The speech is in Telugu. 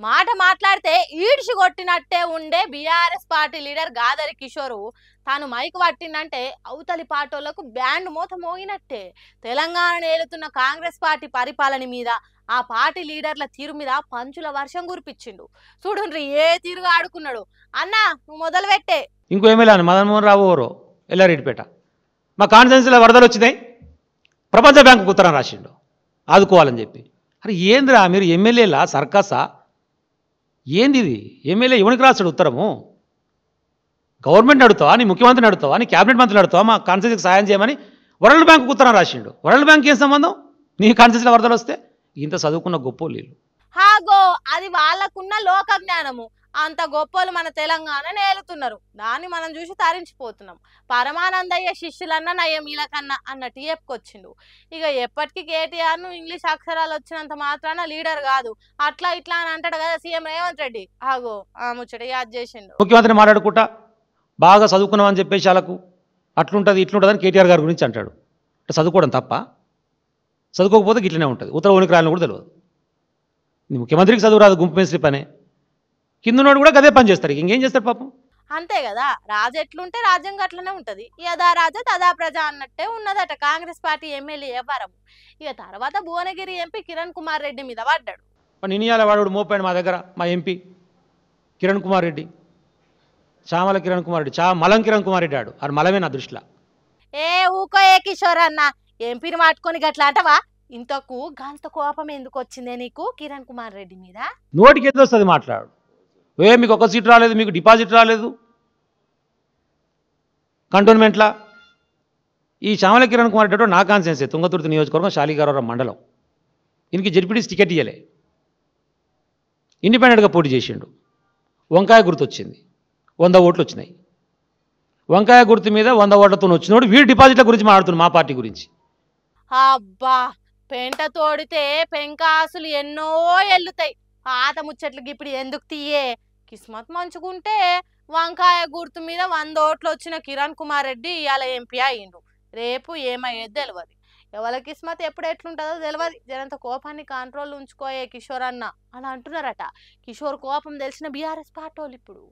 మాట మాట్లాడితే ఈడ్చి కొట్టినట్టే ఉండే BRS party leader Gadari Kishore తాను మైక్ పట్టిందంటే అవతలి పార్టీలకు బ్యాండ్ మోత మోగినట్టే. తెలంగాణ ఏలుతున్న కాంగ్రెస్ పార్టీ పరిపాలన మీద ఆ పార్టీ లీడర్ల తీరు మీద పంచుల వర్షం కురిపించిండు. చూడుండ్రి ఏ తీరుగా ఆడుకున్నాడు. అన్నా నువ్వు మొదలు పెట్టే. ఇంకో ఎమ్మెల్యే మదన్ మోహన్ రావు ఎవరో ఎల్లారెడ్డిపేట మా కాన్స్టిట్యున్సీలో వరదలు వచ్చినాయి, ప్రపంచ బ్యాంకు ఉత్తరం రాసిండు ఆదుకోవాలని చెప్పి. అరే ఏందిరా మీరు ఎమ్మెల్యేలా సర్కసా? ఏంది ఇది? ఎమ్మెల్యే ఎవరికి రాస్తాడు ఉత్తరము? గవర్నమెంట్ అడుగుతావా, నీ ముఖ్యమంత్రిని అడుగుతావా, నీ క్యాబినెట్ మంత్రిని అడుగుతావా మా కాన్స్టిట్యున్సీకి సాయం చేయమని? వరల్డ్ బ్యాంకు ఉత్తరం రాసిండు. వరల్డ్ బ్యాంక్ ఏం సంబంధం నీ కాన్స్టిట్యున్సీలో వరదలు వస్తే? ఇంత చదువుకున్న గొప్పోళ్ళు వీళ్ళు. హాగో అది వాళ్ళకున్న లోక జ్ఞానము. అంత గొప్పలు మన తెలంగాణ నేలుతున్నారు. దాన్ని మనం చూసి తరించిపోతున్నాం. పరమానందయ్య శిష్యులన్న నయం వీళ్ళకన్నా అన్నట్టు చెప్పుకొచ్చిండు. ఇక ఎప్పటికీ కేటీఆర్ను ఇంగ్లీష్ అక్షరాలు వచ్చినంత మాత్రాన లీడర్ కాదు అట్లా ఇట్లా అని అంటాడు కదా సీఎం రేవంత్ రెడ్డి. ఆగో ఆ ముచ్చట యాద్ చేసిండు. ముఖ్యమంత్రి మాట్లాడుకుంటా బాగా చదువుకున్నామని చెప్పేసి వాళ్ళకు అట్లుంటుంది ఇట్లుంటుంది అని కేటీఆర్ గారి గురించి అంటాడు. అంటే చదువుకోవడం తప్ప? చదువుకోకపోతే గిట్లనే ఉంటుంది. ఉత్తరవునికి రాలని కూడా తెలియదు. ముఖ్యమంత్రికి చదువు రాదు, గుంపు మేస్త్రి పనే. కిందనోడు కూడా గదే పని చేస్తాడు, ఇంకేం చేస్తాడు పాపం. అంతే కదా, రాజు ఎట్లుంటే రాజ్యం అట్లనే ఉంటది. యథా రాజా తదా ప్రజ అన్నట్టే ఉన్నదట కాంగ్రెస్ పార్టీ ఎమ్మెల్యే వ్యవహారం. ఇక తర్వాత భువనగిరి ఎంపీ కిరణ్ కుమార్ రెడ్డి మీద పడ్డాడు. నినియాల వాడు మోపాడు మా దగ్గర, మా ఎంపీ కిరణ్ కుమార్ రెడ్డి, చామల కిరణ్ కుమార్ రెడ్డి, మలం కిరణ్ కుమార్ రెడ్డి ఆడు. అది మలమే నా దృష్టిలో. ఏ ఊకో ఏ కిషోర్ అన్న, ఎంపీని పట్టుకొని గట్లా అంటవా? ఇంతకు గంత కోపం ఎందుకు వచ్చిందే నీకు కిరణ్ కుమార్ రెడ్డి మీద? నోటికి ఎంత వస్తుంది మాట్లాడు. మీకు ఒక సీట్ రాలేదు, మీకు డిపాజిట్ రాలేదు కంటోన్మెంట్లా. ఈ చామల కిరణ్ కుమార్ రెడ్డి నా కాన్సెన్సే, తుంగతుర్తి నియోజకవర్గం శాలిగారవరం మండలం. ఈయనకి జెడ్పీటీసీ టికెట్ ఇవ్వలే, ఇండిపెండెంట్గా పోటీ చేసిండు. వంకాయ గుర్తు వచ్చింది, 100 ఓట్లు వచ్చినాయి. వంకాయ గుర్తు మీద 100 ఓట్లతో వచ్చినోడు వీడు డిపాజిట్ల గురించి మాట్లాడుతున్నాడు, మా పార్టీ గురించి. అబ్బా పెంట తోడితే పెంకాసులు ఎన్నో ఎల్లుతాయి. పాత ముచ్చట్లకి ఇప్పుడు ఎందుకు తీయే? కిస్మత్ మంచుకుంటే వంకాయ గుర్తు మీద 100 ఓట్లు వచ్చిన కిరణ్ కుమార్ రెడ్డి ఇవాళ ఎంపీ అయ్యిండు. రేపు ఏమయ్యేది తెలియదు. ఎవరి కిస్మత్ ఎప్పుడు ఎట్లుంటుందో తెలియదు. జనంత కోపాన్ని కంట్రోల్ ఉంచుకోయే కిషోర్ అన్న అని అంటున్నారట. కిషోర్ కోపం తెలిసిన బీఆర్ఎస్ పార్టీ వాళ్ళు ఇప్పుడు